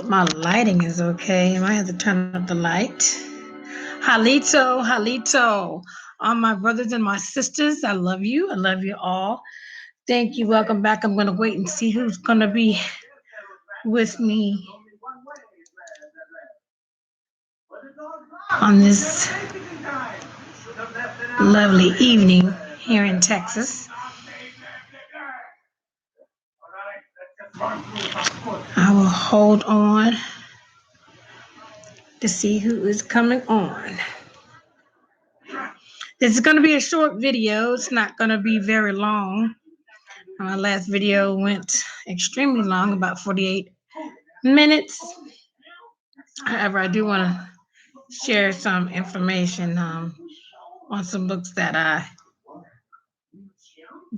hope my lighting is okay. I might have to turn up the light. Halito, Halito. All my brothers and my sisters, I love you. I love you all. Thank you. Welcome back. I'm going to wait and see who's going to be with me on this lovely evening here in Texas. I will hold on to see who is coming on. This is going to be a short video. It's not going to be very long. My last video went extremely long, about 48 minutes. However, I do want to share some information on some books that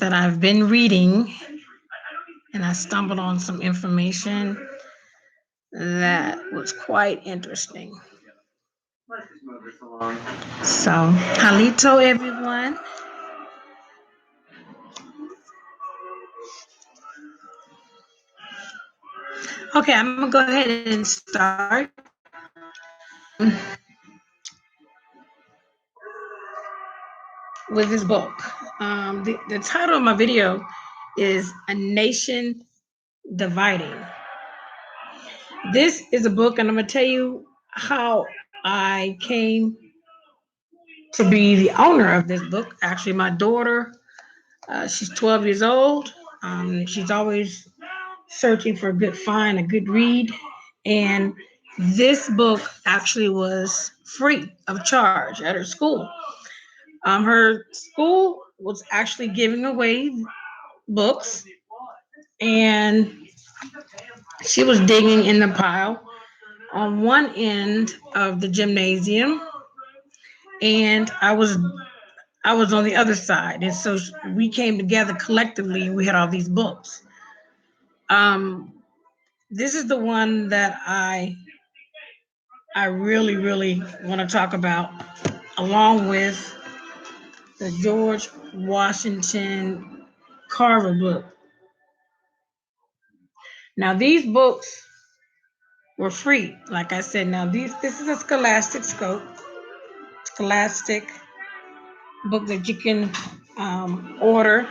I've been reading, and I stumbled on some information that was quite interesting. So, halito, everyone. Okay, I'm gonna go ahead and start. With this book. The title of my video is A Nation Dividing. This is a book, and I'm going to tell you how I came to be the owner of this book. Actually, my daughter, she's 12 years old. She's always searching for a good find, a good read. And this book actually was free of charge at her school. Her school was actually giving away books, and she was digging in the pile on one end of the gymnasium, and I was on the other side, and so we came together collectively, and we had all these books. This is the one that I really want to talk about, along with the George Washington Carver book. Now, these books were free. Like I said, now this is a scholastic book that you can order.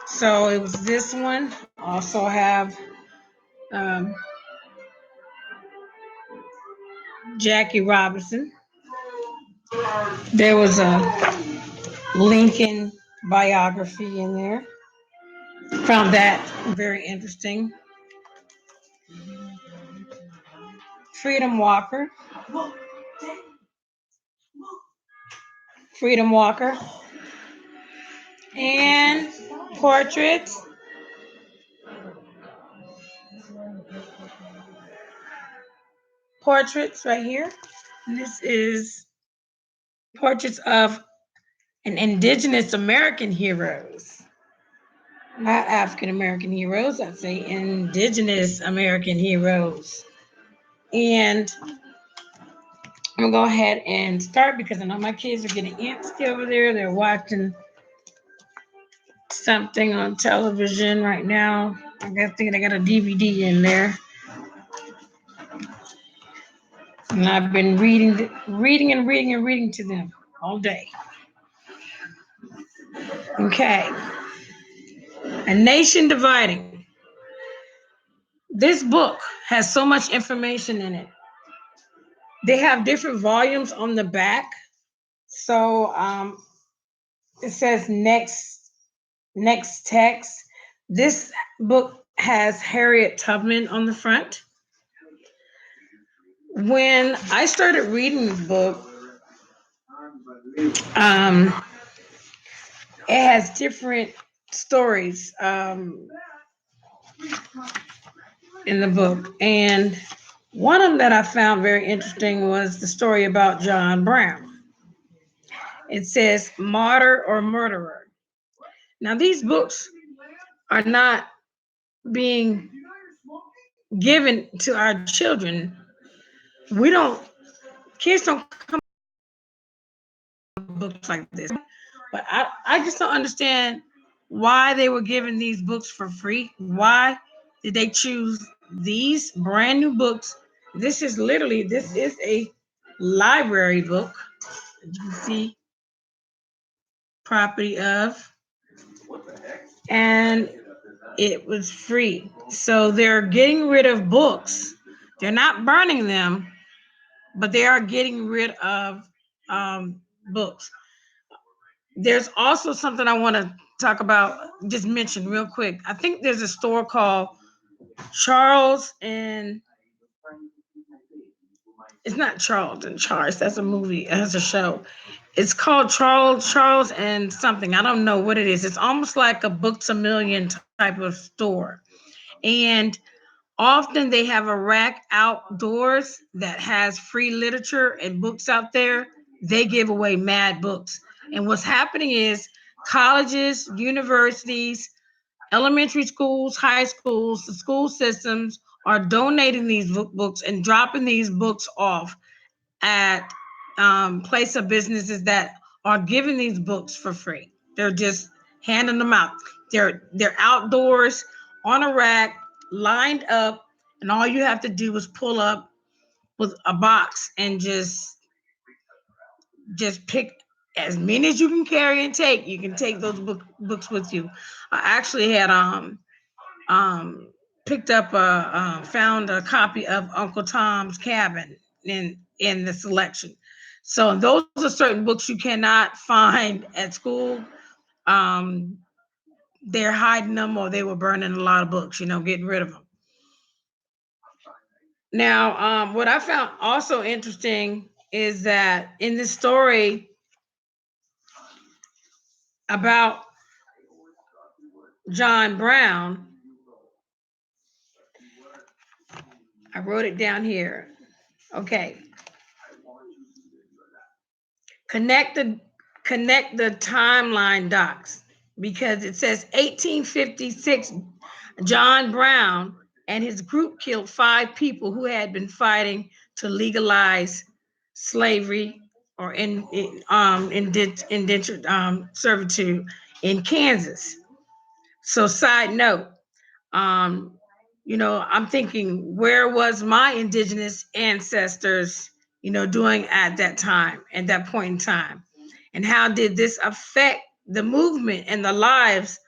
So it was this one. Also have Jackie Robinson. There was a Lincoln biography in there. Found that very interesting. Freedom Walker. Freedom Walker. And portraits. Portraits right here. And this is portraits of an Indigenous American heroes. Not African American heroes, I'd say Indigenous American heroes. And I'm gonna go ahead and start because I know my kids are getting antsy over there. They're watching something on television right now. I think they got a DVD in there. And I've been reading to them all day. Okay. A Nation Dividing. This book has so much information in it. They have different volumes on the back. So it says next text. This book has Harriet Tubman on the front. When I started reading this book, it has different stories in the book. And one of them that I found very interesting was the story about John Brown. It says Martyr or Murderer. Now, these books are not being given to our children. Kids don't come books like this. But I just don't understand why they were given these books for free. Why did they choose these brand new books This is a library book. As you can see, property of, and it was free. So they're getting rid of books. They're not burning them, but they are getting rid of books. There's also something I want to talk about, just mention real quick. I think there's a store called Charles and it's not Charles and Charles. That's a movie. That's a show. It's called Charles and something. I don't know what it is. It's almost like a Books a Million type of store. And often they have a rack outdoors that has free literature and books out there. They give away mad books. And what's happening is colleges, universities, elementary schools, high schools, the school systems are donating these books and dropping these books off at place of businesses that are giving these books for free. They're just handing them out. They're outdoors on a rack, lined up, and all you have to do is pull up with a box and just pick as many as you can carry and take. You can take those books with you. I actually had um, picked up found a copy of Uncle Tom's Cabin in the selection. So those are certain books you cannot find at school. Um, they're hiding them, or they were burning a lot of books. Getting rid of them. Now, what I found also interesting is that in this story about John Brown, I wrote it down here. Okay. Connect the timeline docs, because it says 1856 John Brown and his group killed 5 people who had been fighting to legalize slavery or indentured servitude in Kansas. So side note, um, I'm thinking, where was my indigenous ancestors, doing at that time, at that point in time? And how did this affect the movement and the lives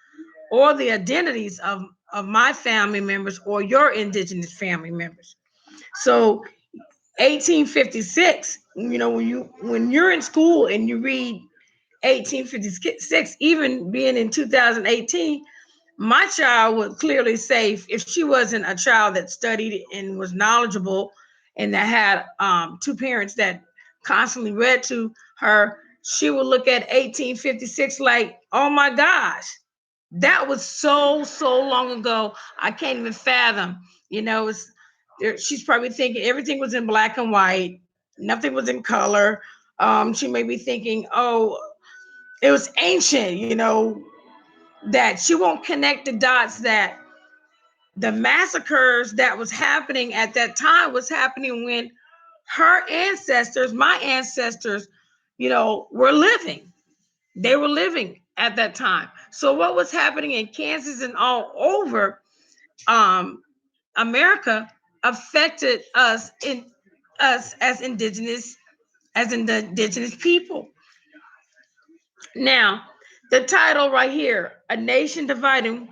or the identities of my family members or your indigenous family members? So 1856, when you're in school and you read 1856, even being in 2018, my child would clearly say, if she wasn't a child that studied and was knowledgeable and that had 2 parents that constantly read to her, she would look at 1856 like, oh my gosh, that was so long ago. I can't even fathom. She's probably thinking everything was in black and white, nothing was in color. She may be thinking, oh, it was ancient, that she won't connect the dots that the massacres that was happening at that time was happening when her ancestors, my ancestors, were living. They were living at that time. So what was happening in Kansas and all over America affected us as indigenous people. Now, the title right here, A Nation Dividing,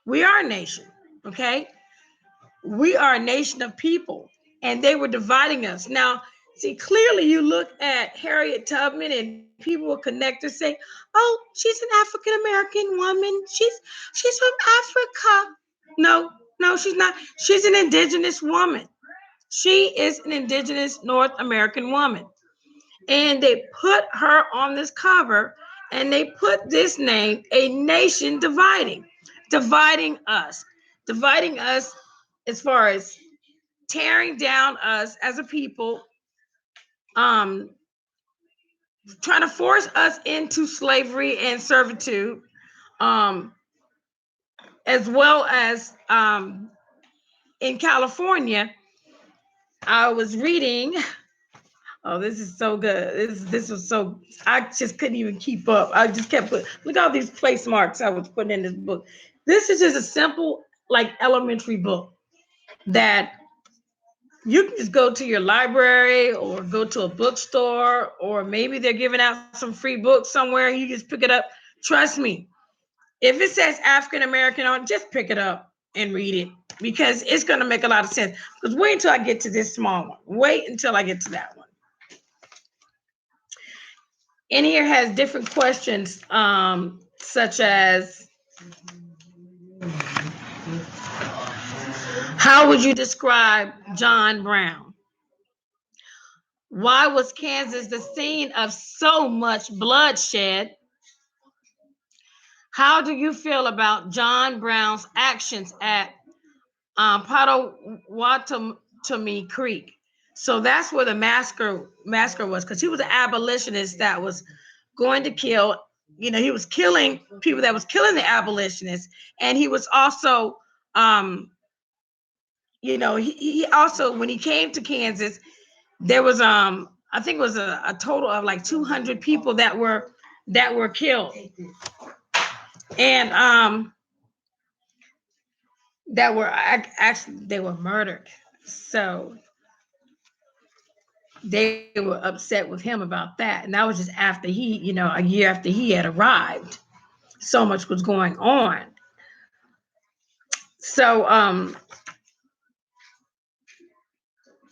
we are a nation, okay? We are a nation of people, and they were dividing us. Now, see, clearly you look at Harriet Tubman and people will connect to say, oh, she's an African American woman. She's from Africa. No, she's not. She's an indigenous woman. She is an indigenous North American woman. And they put her on this cover and they put this name, A Nation dividing us as far as tearing down us as a people, um, trying to force us into slavery and servitude, um, as well as in California. I was reading. Oh, this is so good. This was so, I just couldn't even keep up. I just kept putting, look at all these place marks I was putting in this book. This is just a simple, like elementary book that You can just go to your library or go to a bookstore, or maybe they're giving out some free books somewhere. You just pick it up. Trust me, if it says African American on, just pick it up and read it, because it's going to make a lot of sense. Because wait until I get to this small one. Wait until I get to that one. In here has different questions, such as, how would you describe John Brown? Why was Kansas the scene of so much bloodshed? How do you feel about John Brown's actions at Potawatomi Creek? So that's where the massacre was, because he was an abolitionist that was going to kill, he was killing people that was killing the abolitionists. And he was also, he also, when he came to Kansas, there was, I think it was a total of like 200 people that were killed. And that were actually, they were murdered. So they were upset with him about that. And that was just after he, a year after he had arrived. So much was going on. So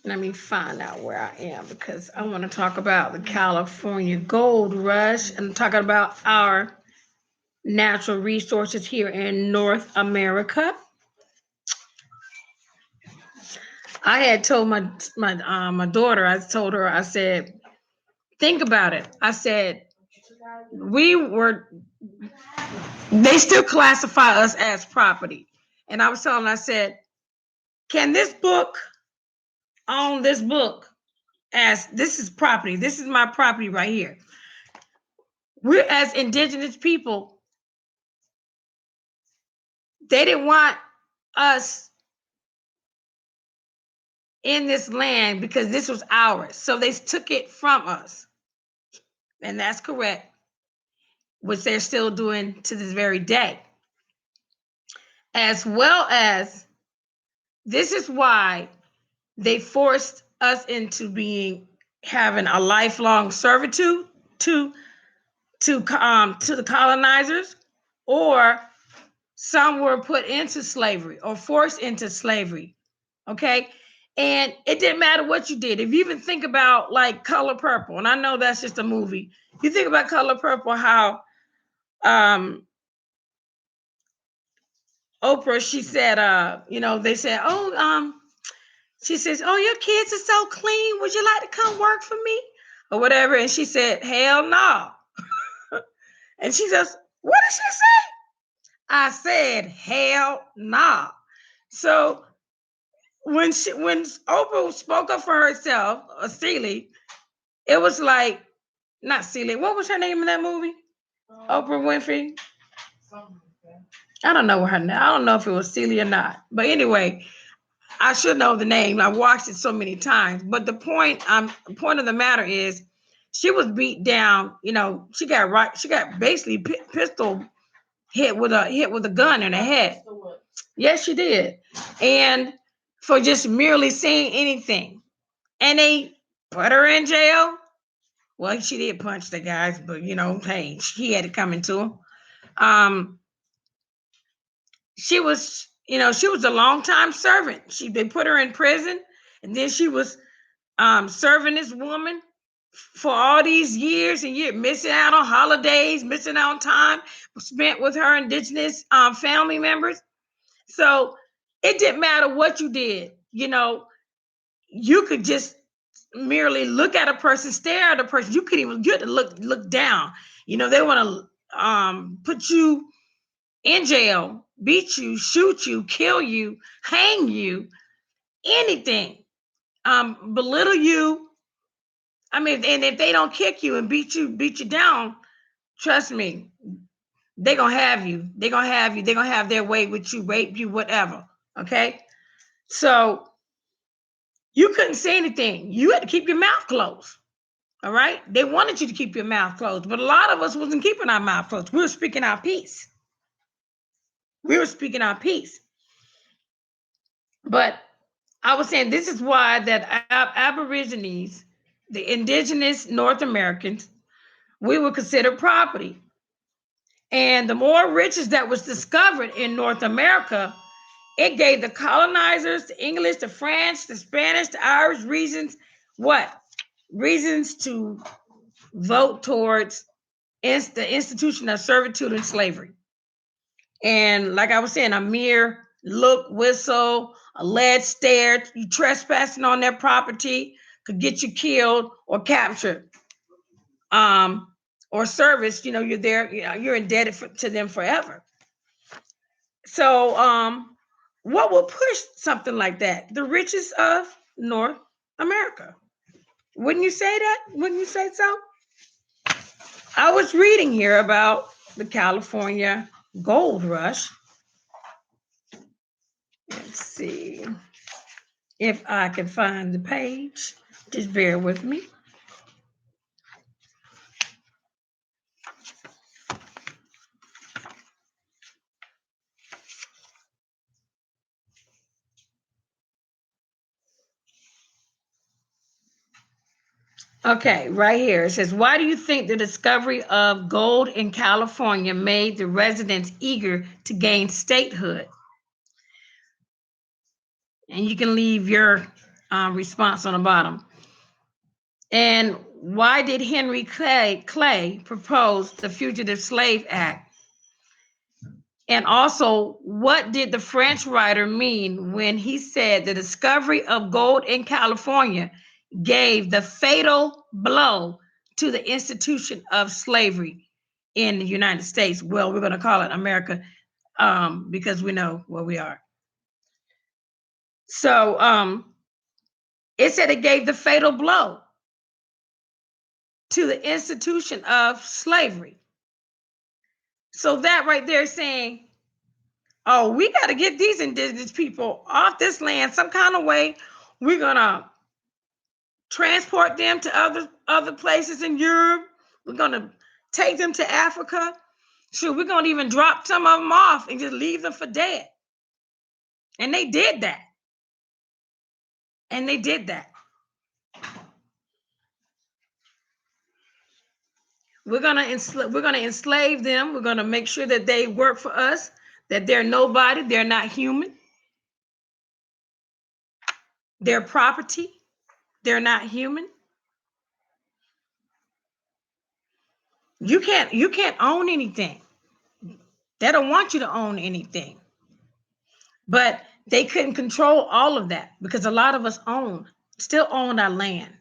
let me find out where I am, because I want to talk about the California gold rush and talking about our natural resources here in North America. I had told my daughter, I told her, I said, think about it. I said, they still classify us as property. And I was telling her, I said, can this book own this book as this is property? This is my property right here. We're, as indigenous people, they didn't want us in this land because this was ours. So they took it from us. And that's correct, which they're still doing to this very day. As well as, this is why they forced us into having a lifelong servitude to the colonizers, or some were put into slavery or forced into slavery. Okay. And it didn't matter what you did. If you even think about like Color Purple, and I know that's just a movie, you think about Color Purple, how Oprah, she said, they said, she says, oh, your kids are so clean. Would you like to come work for me? Or whatever. And she said, hell no. And she says, what did she say? I said, hell no. So when Oprah spoke up for herself, or Celie, it was like, not Celie, what was her name in that movie? Oprah Winfrey. I don't know if it was Celie or not. But anyway, I should know the name. I watched it so many times. But the point of the matter is, she was beat down. She got basically pistol hit with a gun in her head. Yes, she did. And for just merely saying anything. And they put her in jail. Well, she did punch the guys, but hey, he had it coming to him. She was a long-time servant. They put her in prison, and then she was serving this woman for all these years and years, missing out on holidays, missing out on time spent with her indigenous family members. So it didn't matter what you did. You could just merely look at a person, stare at a person. You could even get to look down. They want to put you in jail, beat you, shoot you, kill you, hang you, anything, belittle you. I mean, and if they don't kick you and beat you down, trust me, they're gonna have you. They're gonna have you. They're gonna have their way with you, rape you, whatever. Okay. So you couldn't say anything. You had to keep your mouth closed. All right. They wanted you to keep your mouth closed, but a lot of us wasn't keeping our mouth closed. We were speaking our piece. But I was saying this is why that Aborigines, the indigenous North Americans, we were considered property. And the more riches that was discovered in North America, it gave the colonizers, the English, the French, the Spanish, the Irish reasons, what? Reasons to vote towards the institution of servitude and slavery. And like I was saying, a mere look, whistle, a lead stare, you trespassing on their property could get you killed or captured. Or service, you're there, you're indebted to them forever. So what will push something like that? The riches of North America. Wouldn't you say that? Wouldn't you say so? I was reading here about the California gold rush. Let's see if I can find the page. Just bear with me. Okay, right here. It says, why do you think the discovery of gold in California made the residents eager to gain statehood? And you can leave your response on the bottom. And why did Henry Clay propose the Fugitive Slave Act? And also, what did the French writer mean when he said the discovery of gold in California gave the fatal blow to the institution of slavery in the United States? Well, we're going to call it America because we know where we are. So it said it gave the fatal blow to the institution of slavery. So that right there is saying, oh, we got to get these indigenous people off this land some kind of way. We're going to transport them to other places in Europe. We're going to take them to Africa. Sure, we're going to even drop some of them off and just leave them for dead. And they did that. And they did that. We're going to enslave them. We're going to make sure that they work for us, that they're nobody, they're not human. They're property. They're not human. You can't own anything. They don't want you to own anything. But they couldn't control all of that because a lot of us still own our land.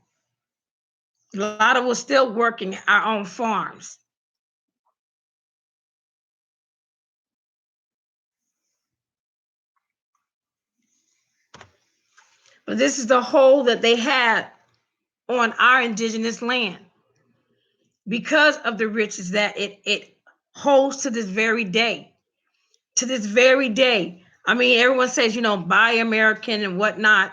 A lot of us still working our own farms. But this is the hold that they had on our indigenous land because of the riches that it holds to this very day. To this very day. I mean, everyone says, buy American and whatnot.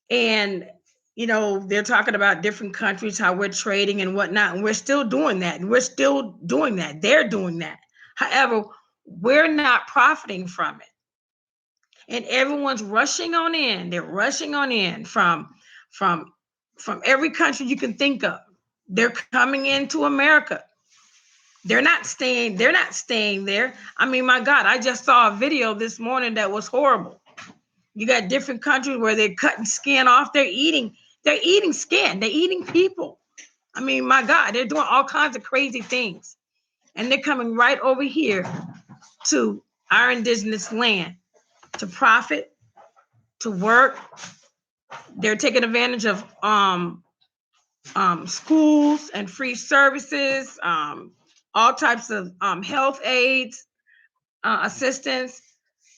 And, they're talking about different countries, how we're trading and whatnot. And we're still doing that. We're still doing that. They're doing that. However, we're not profiting from it. And everyone's rushing on in. They're rushing on in from every country you can think of. They're coming into America. They're not staying there. I mean, my God, I just saw a video this morning that was horrible. You got different countries where they're cutting skin off. They're eating skin. They're eating people. I mean, my God, they're doing all kinds of crazy things. And they're coming right over here to our indigenous land to profit, to work. They're taking advantage of schools and free services, all types of health aids, assistance,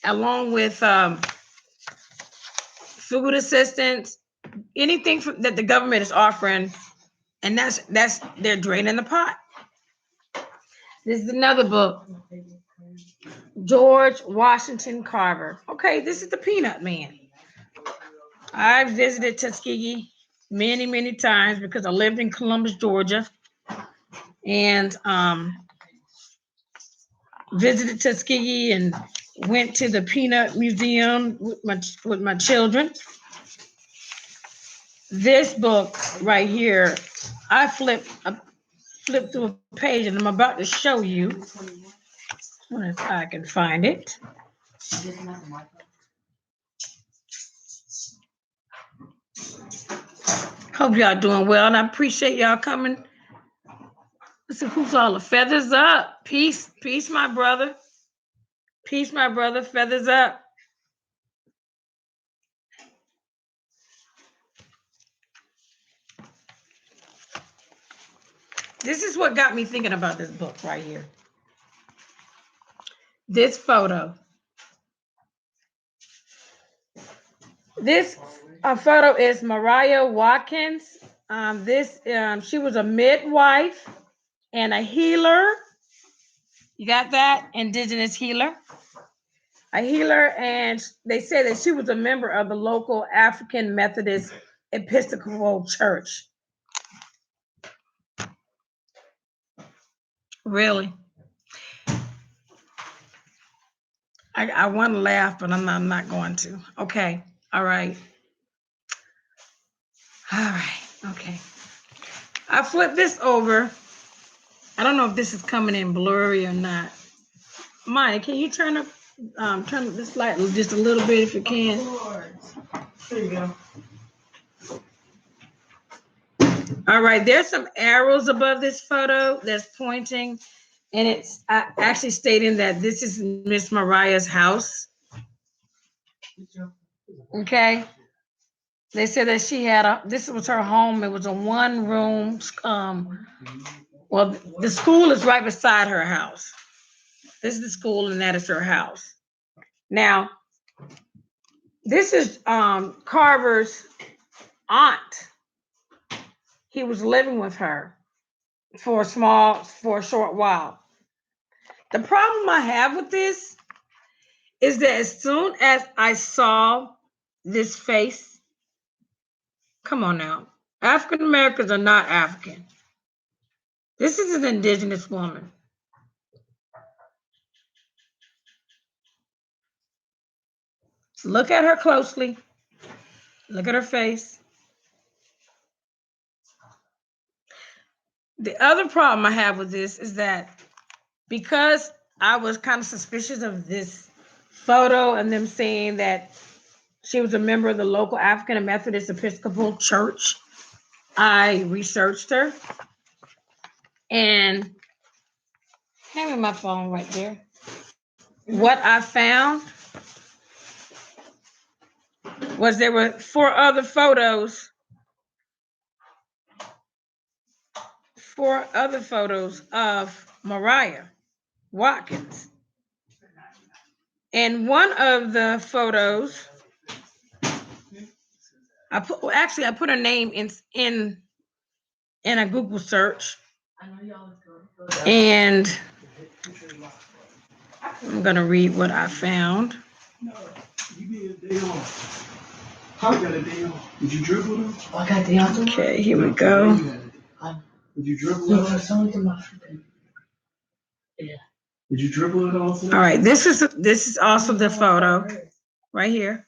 along with food assistance, anything that the government is offering, and that's they're draining the pot. This is another book, George Washington Carver. Okay, this is the Peanut Man. I visited Tuskegee many, many times because I lived in Columbus, Georgia, and visited Tuskegee and went to the Peanut Museum with my children. This book right here, I flipped through a page and I'm about to show you. If I can find it. Hope y'all doing well, and I appreciate y'all coming. Listen, who's all the feathers up? Peace, peace, my brother. Peace, my brother. Feathers up. This is what got me thinking about this book right here. This photo. This photo is Mariah Watkins. She was a midwife and a healer. You got that? Indigenous healer. A healer, and they say that she was a member of the local African Methodist Episcopal Church. Really? I want to laugh, but I'm not going to. Okay. All right. All right. Okay. I flipped this over. I don't know if this is coming in blurry or not. Mike, can you turn up this light just a little bit if you can? There you go. All right, there's some arrows above this photo that's pointing, and it's actually stating that this is Miss Mariah's house. Okay. They said that she had this was her home. It was a one-room. Well, the school is right beside her house. This is the school, and that is her house. Now, this is Carver's aunt. He was living with her for a short while. The problem I have with this is that as soon as I saw this face, come on now, African Americans are not African. This is an indigenous woman. Look at her closely. Look at her face. The other problem I have with this is that because I was kind of suspicious of this photo and them saying that she was a member of the local African Methodist Episcopal Church, I researched her. And hand me my phone right there. What I found was there were 4 other photos of Mariah Watkins. And one of the photos, I put her name in a Google search, and I'm gonna read what I found. Did you dribble them? I got the other. Okay, here we go. Did you dribble it? Yeah. Did you dribble it also? All right, this is also the photo right here.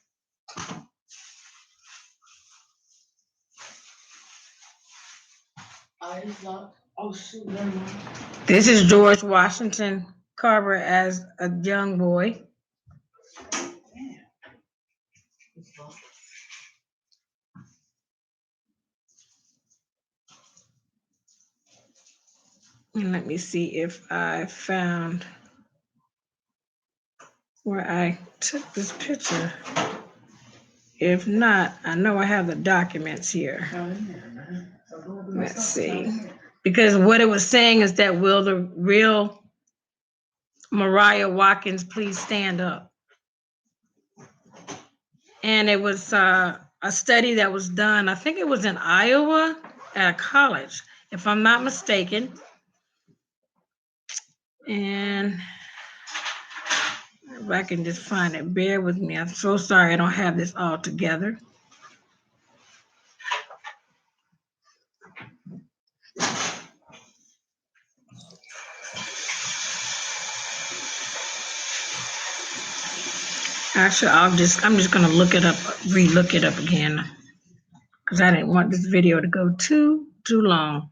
This is George Washington Carver as a young boy. And let me see if I found where I took this picture. If not, I know I have the documents here. Let's see. Because what it was saying is that will the real Mariah Watkins please stand up? And it was a study that was done, I think it was in Iowa at a college, if I'm not mistaken. And if I can just find it, bear with me. I'm so sorry I don't have this all together. Actually, I'm just gonna look it up, re-look it up again, because I didn't want this video to go too long.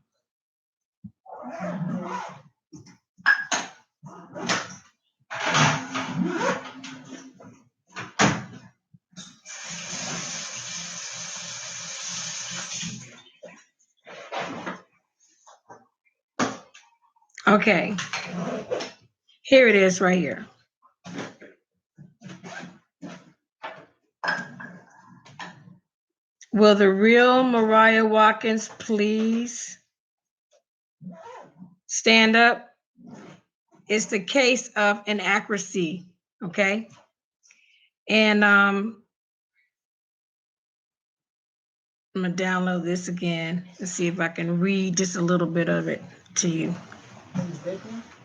Okay, here it is right here. Will the real Mariah Watkins please stand up? It's the case of inaccuracy, okay? And I'm gonna download this again and see if I can read just a little bit of it to you.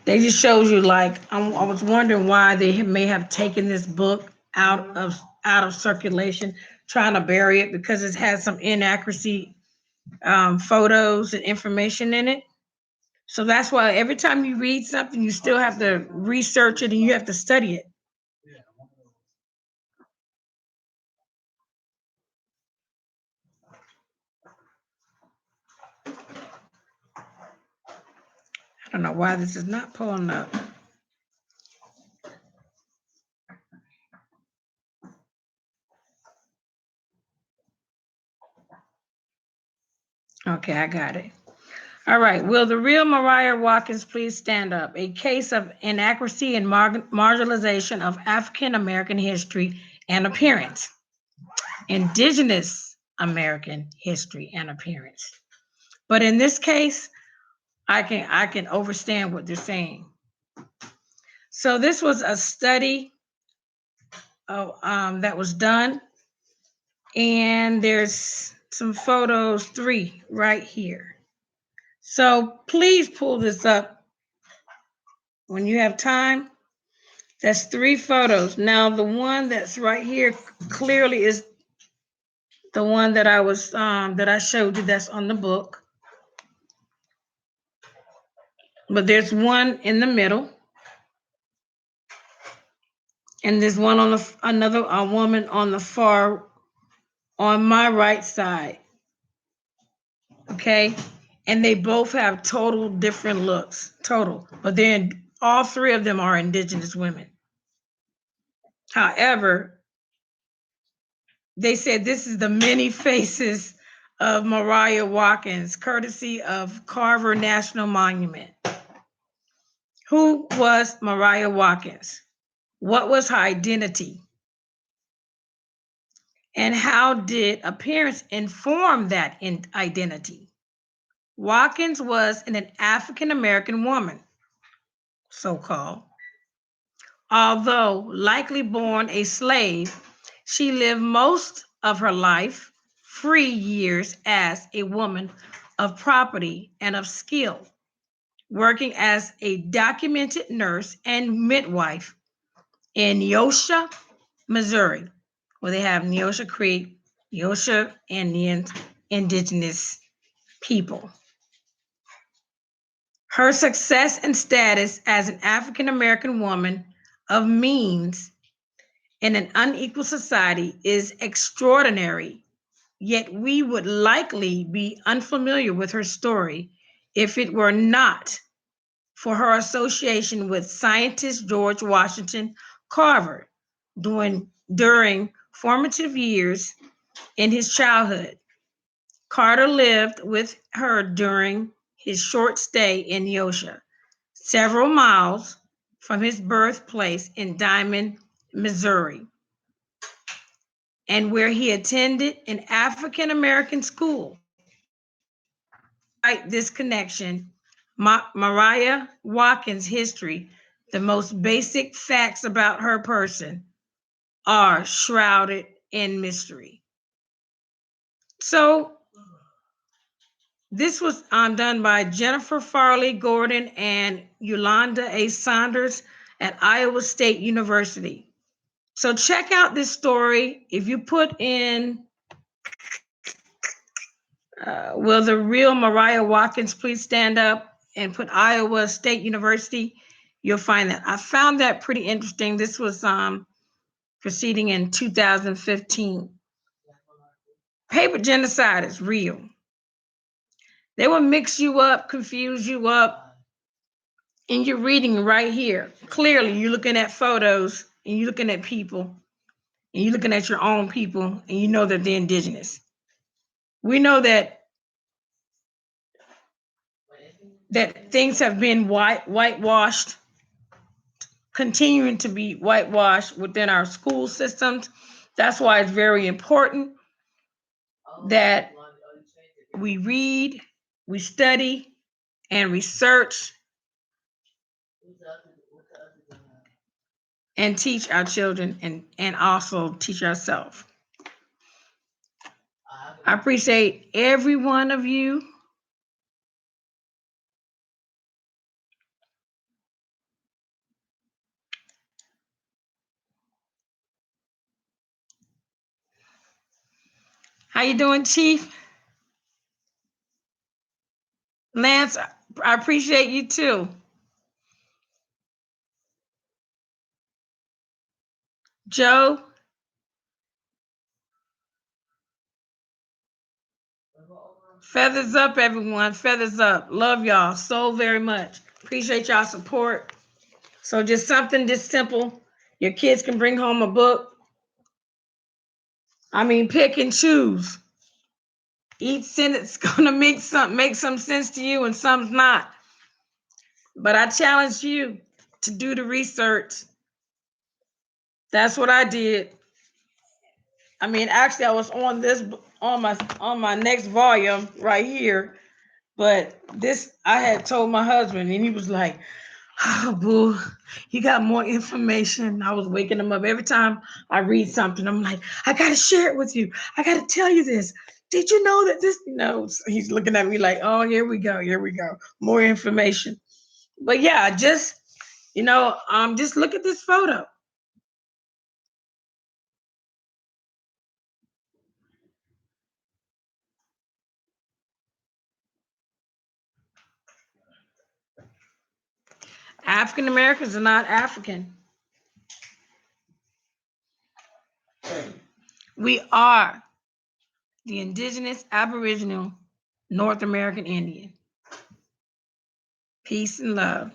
They just shows you, like, I was wondering why they may have taken this book out of circulation, trying to bury it, because it has some inaccuracy photos and information in it. So that's why every time you read something, you still have to research it and you have to study it. I don't know why this is not pulling up. Okay, I got it. All right. Will the real Mariah Watkins please stand up? A case of inaccuracy and marginalization of African American history and appearance. Indigenous American history and appearance. But in this case, I can understand what they're saying. So this was a study that was done, and there's some photos, 3 right here. So please pull this up when you have time. That's 3 photos. Now the one that's right here clearly is the one that I showed you that's on the book. But there's one in the middle. And there's one on another woman on on my right side. Okay? And they both have total different looks. But then all 3 of them are Indigenous women. However, they said this is the many faces of Mariah Watkins, courtesy of Carver National Monument. Who was Mariah Watkins? What was her identity? And how did appearance inform that identity? Watkins was an African American woman, so-called. Although likely born a slave, she lived most of her life, free years, as a woman of property and of skill, working as a documented nurse and midwife in Neosho, Missouri, where they have Neosho Creek, Neosho Indians, Indigenous people. Her success and status as an African American woman of means in an unequal society is extraordinary, yet we would likely be unfamiliar with her story if it were not for her association with scientist George Washington Carver during formative years in his childhood. Carter lived with her during his short stay in Neosho, several miles from his birthplace in Diamond, Missouri, and where he attended an African American school. Despite this connection, Mariah Watkins' history, the most basic facts about her person, are shrouded in mystery. So this was done by Jennifer Farley Gordon and Yolanda A. Saunders at Iowa State University. So check out this story. If you put in, will the real Mariah Watkins please stand up, and put Iowa State University, you'll find that. I found that pretty interesting. This was proceeding in 2015. Paper genocide is real. They will mix you up, confuse you up, and you're reading right here. Clearly, you're looking at photos, and you're looking at people, and you're looking at your own people, and you know that they're indigenous. We know that things have been whitewashed, continuing to be whitewashed within our school systems. That's why it's very important that we read, we study, and research, and teach our children, and also teach ourselves. I appreciate every one of you. How you doing, Chief? Lance, I appreciate you too. Joe, feathers up, everyone. Feathers up. Love y'all so very much. Appreciate y'all support. So just something this simple. Your kids can bring home a book. I mean, pick and choose. Each sentence gonna make some sense to you and some's not. But I challenge you to do the research. That's what I did. I mean, actually, I was on my next volume right here, but this I had told my husband, and he was like, "Oh, boo, you got more information." I was waking him up every time I read something. I'm like, "I gotta share it with you. I gotta tell you this. Did you know that this?" He's looking at me like, "Oh, here we go, more information." But yeah, just just look at this photo. African Americans are not African. We are the Indigenous Aboriginal North American Indian. Peace and love.